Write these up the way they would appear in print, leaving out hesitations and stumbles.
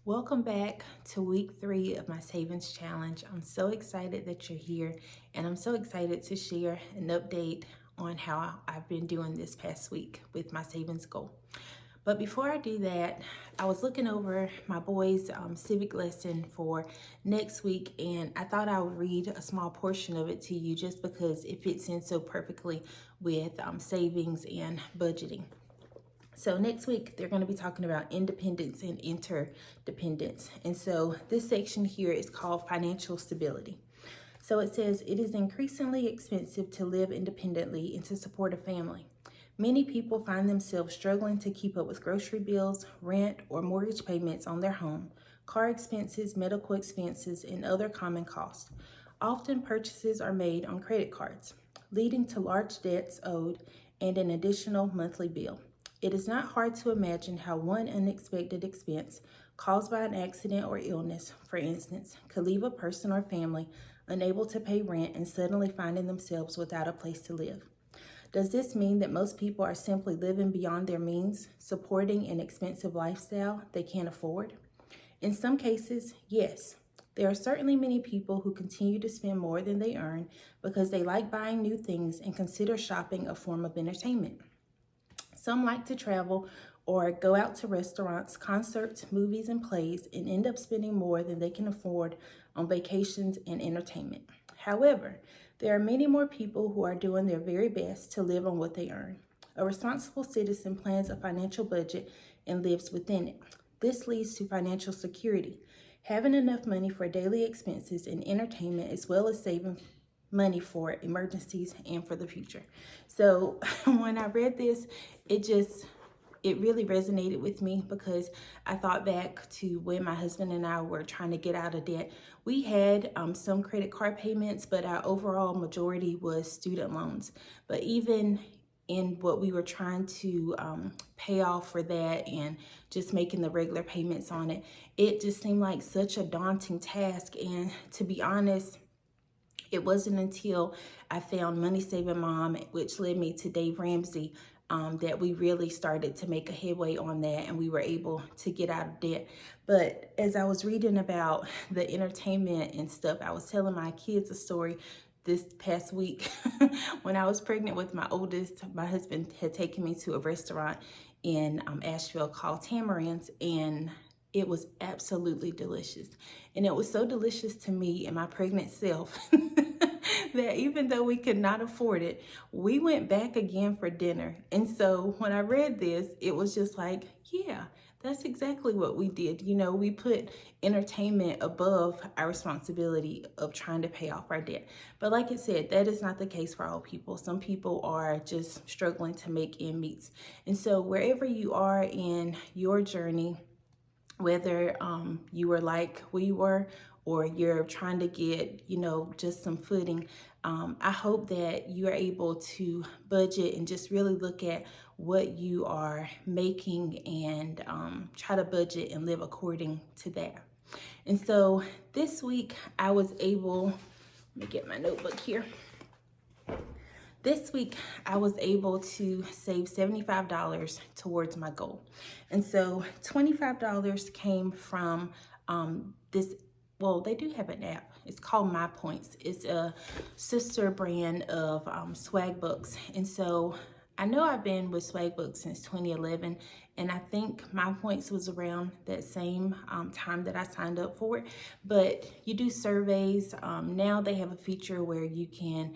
Welcome back to week 3 of my savings challenge. I'm so excited that you're here, and I'm so excited to share an update on how I've been doing this past week with my savings goal. But before I do that, I was looking over my boys' civic lesson for next week, and I thought I would read a small portion of it to you just because it fits in so perfectly with savings and budgeting. So next week, they're going to be talking about independence and interdependence. And so this section here is called financial stability. So it says, it is increasingly expensive to live independently and to support a family. Many people find themselves struggling to keep up with grocery bills, rent, or mortgage payments on their home, car expenses, medical expenses, and other common costs. Often purchases are made on credit cards, leading to large debts owed and an additional monthly bill. It is not hard to imagine how one unexpected expense caused by an accident or illness, for instance, could leave a person or family unable to pay rent and suddenly finding themselves without a place to live. Does this mean that most people are simply living beyond their means, supporting an expensive lifestyle they can't afford? In some cases, yes. There are certainly many people who continue to spend more than they earn because they like buying new things and consider shopping a form of entertainment. Some like to travel or go out to restaurants, concerts, movies, and plays and end up spending more than they can afford on vacations and entertainment. However, there are many more people who are doing their very best to live on what they earn. A responsible citizen plans a financial budget and lives within it. This leads to financial security, having enough money for daily expenses and entertainment, as well as saving money for emergencies and for the future. So when I read this, it really resonated with me because I thought back to when my husband and I were trying to get out of debt. We had some credit card payments, but our overall majority was student loans. But even in what we were trying to pay off for that and just making the regular payments on it, it just seemed like such a daunting task. And to be honest, it wasn't until I found Money Saving Mom, which led me to Dave Ramsey, that we really started to make a headway on that and we were able to get out of debt. But as I was reading about the entertainment and stuff, I was telling my kids a story this past week. When I was pregnant with my oldest, my husband had taken me to a restaurant in Asheville called Tamarins, and it was absolutely delicious. And it was so delicious to me and my pregnant self that even though we could not afford it, we went back again for dinner. And so when I read this, it was just like, yeah, that's exactly what we did. You know, we put entertainment above our responsibility of trying to pay off our debt. But like I said, that is not the case for all people. Some people are just struggling to make ends meet. And so wherever you are in your journey, whether you were like we were or you're trying to get, just some footing, I hope that you're able to budget and just really look at what you are making and try to budget and live according to that. And so this week I was able, let me get my notebook here. This week, I was able to save $75 towards my goal. And so $25 came from they do have an app. It's called MyPoints. It's a sister brand of swag books. And so I know I've been with swag books since 2011, and I think MyPoints was around that same time that I signed up for it. But you do surveys. Now they have a feature where you can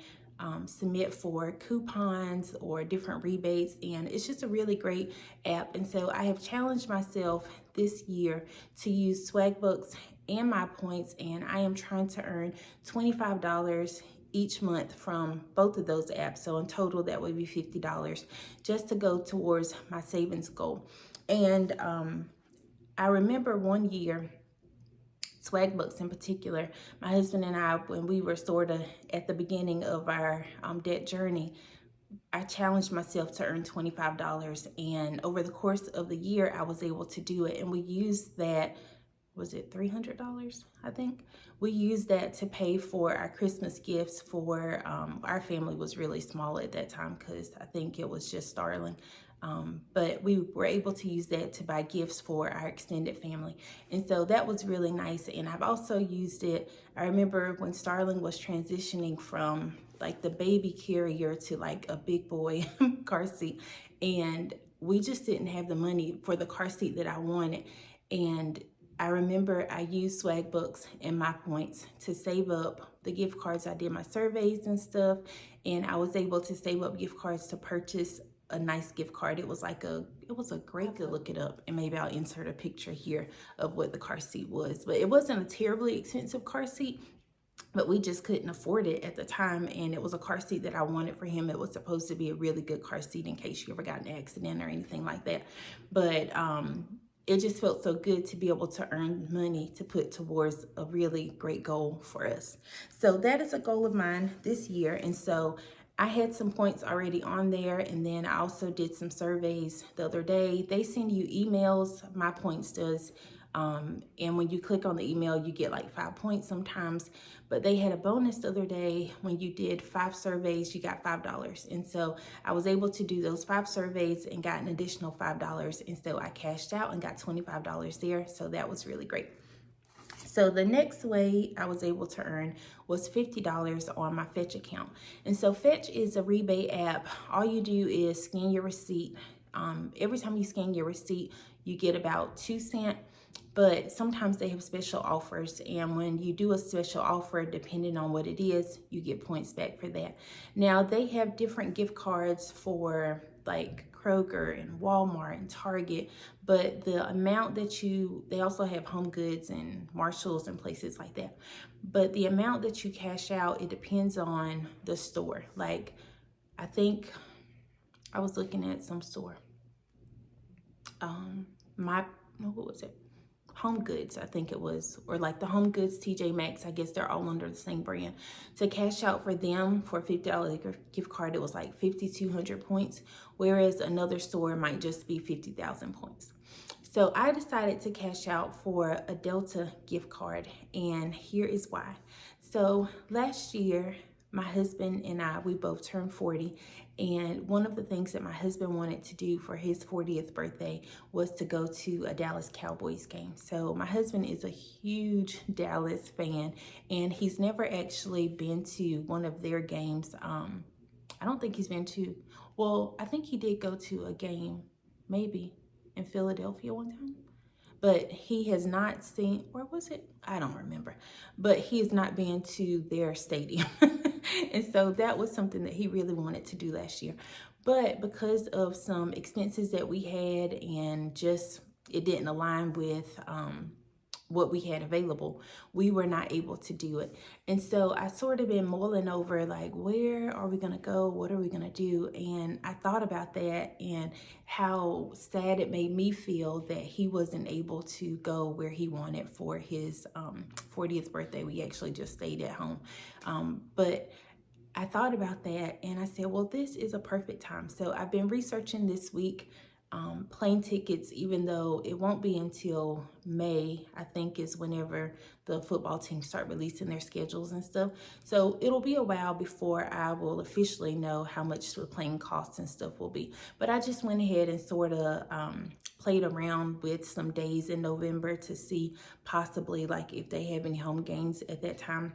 submit for coupons or different rebates, and it's just a really great app. And so I have challenged myself this year to use Swagbooks and MyPoints, and I am trying to earn $25 each month from both of those apps. So in total, that would be $50 just to go towards my savings goal. And I remember one year, Swagbooks in particular, my husband and I, when we were sort of at the beginning of our debt journey, I challenged myself to earn $25. And over the course of the year, I was able to do it. And we used that, was it $300? I think we used that to pay for our Christmas gifts for our family. Was really small at that time because I think it was just Starling. But we were able to use that to buy gifts for our extended family. And so that was really nice. And I've also used it. I remember when Starling was transitioning from like the baby carrier to like a big boy car seat. And we just didn't have the money for the car seat that I wanted. And I remember I used swag books and MyPoints to save up the gift cards. I did my surveys and stuff, and I was able to save up gift cards to purchase a nice gift card. It was a great, good, look it up, and maybe I'll insert a picture here of what the car seat was. But it wasn't a terribly expensive car seat, but we just couldn't afford it at the time. And it was a car seat that I wanted for him. It was supposed to be a really good car seat in case you ever got in an accident or anything like that. But it just felt so good to be able to earn money to put towards a really great goal for us. So that is a goal of mine this year. And so I had some points already on there, and then I also did some surveys the other day. They send you emails, MyPoints does, and when you click on the email, you get like 5 points sometimes. But they had a bonus the other day. When you did 5 surveys, you got $5. And so I was able to do those 5 surveys and got an additional $5. And so I cashed out and got $25 there. So that was really great. So the next way I was able to earn was $50 on my Fetch account. And so Fetch is a rebate app. All you do is scan your receipt. Every time you scan your receipt, you get about 2 cents. But sometimes they have special offers, and when you do a special offer, depending on what it is, you get points back for that. Now, they have different gift cards for like Kroger and Walmart and Target, but the amount that they also have Home Goods and Marshalls and places like that. But the amount that you cash out, it depends on the store. Like, I think I was looking at some store. What was it? Home Goods, I think it was, or like the Home Goods, TJ Maxx, I guess they're all under the same brand. To cash out for them for a $50 gift card, it was like 5,200 points, whereas another store might just be 50,000 points. So I decided to cash out for a Delta gift card, and here is why. So last year, my husband and I, we both turned 40, and one of the things that my husband wanted to do for his 40th birthday was to go to a Dallas Cowboys game. So my husband is a huge Dallas fan, and he's never actually been to one of their games. I don't think he's been to, well, I think he did go to a game, maybe, in Philadelphia one time. But he has not seen, or was it? I don't remember. But he has not been to their stadium. And so that was something that he really wanted to do last year. But because of some expenses that we had and just it didn't align with what we had available, we were not able to do it. And so I sort of been mulling over, like, where are we going to go? What are we going to do? And I thought about that and how sad it made me feel that he wasn't able to go where he wanted for his 40th birthday. We actually just stayed at home. But I thought about that and I said, well, this is a perfect time. So I've been researching this week. Plane tickets, even though it won't be until May, I think is whenever the football teams start releasing their schedules and stuff. So it'll be a while before I will officially know how much the plane costs and stuff will be. But I just went ahead and sort of played around with some days in November to see possibly like if they have any home games at that time,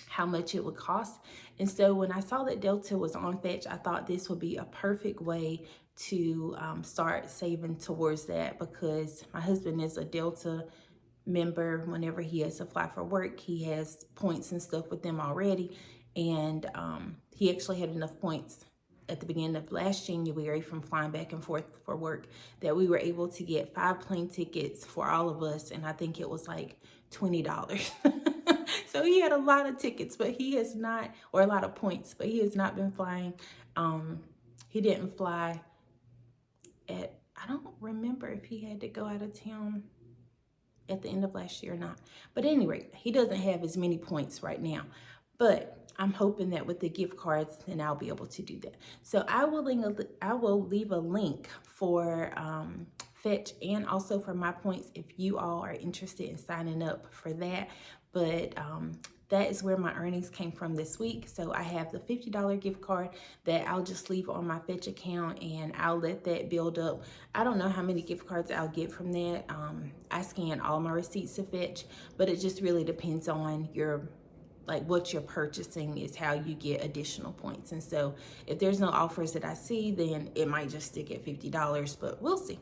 how much it would cost. And so when I saw that Delta was on Fetch, I thought this would be a perfect way to start saving towards that, because my husband is a Delta member. Whenever he has to fly for work, he has points and stuff with them already. And he actually had enough points at the beginning of last January from flying back and forth for work that we were able to get 5 plane tickets for all of us. And I think it was like $20. So he had a lot of tickets, but he has not, or a lot of points, but he has not been flying. He didn't fly I don't remember if he had to go out of town at the end of last year or not. But anyway, he doesn't have as many points right now. But I'm hoping that with the gift cards, then I'll be able to do that. So I will leave a link for Fetch and also for MyPoints if you all are interested in signing up for that. But that is where my earnings came from this week. So I have the $50 gift card that I'll just leave on my Fetch account, and I'll let that build up. I don't know how many gift cards I'll get from that. I scan all my receipts to Fetch, but it just really depends on your what you're purchasing is how you get additional points. And so if there's no offers that I see, then it might just stick at $50, but we'll see.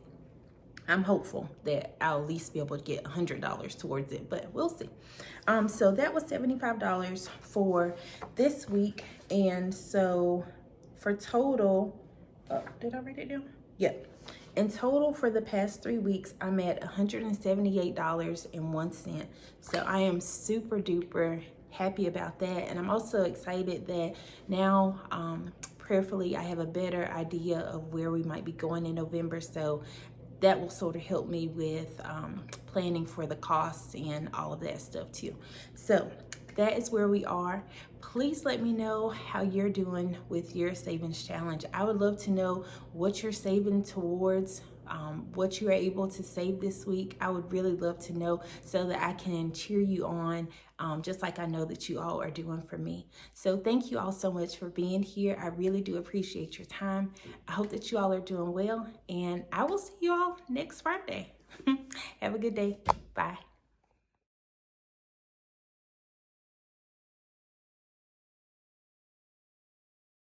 I'm hopeful that I'll at least be able to get $100 towards it, but we'll see. So that was $75 for this week. And so for total, did I write it down? Yeah. In total for the past 3 weeks, I'm at $178.01. So I am super duper happy about that. And I'm also excited that now, prayerfully, I have a better idea of where we might be going in November. So that will sort of help me with planning for the costs and all of that stuff too. So that is where we are. Please let me know how you're doing with your savings challenge. I would love to know what you're saving towards, what you are able to save this week. I would really love to know so that I can cheer you on, just like I know that you all are doing for me. So thank you all so much for being here. I really do appreciate your time. I hope that you all are doing well, and I will see you all next Friday. Have a good day. Bye.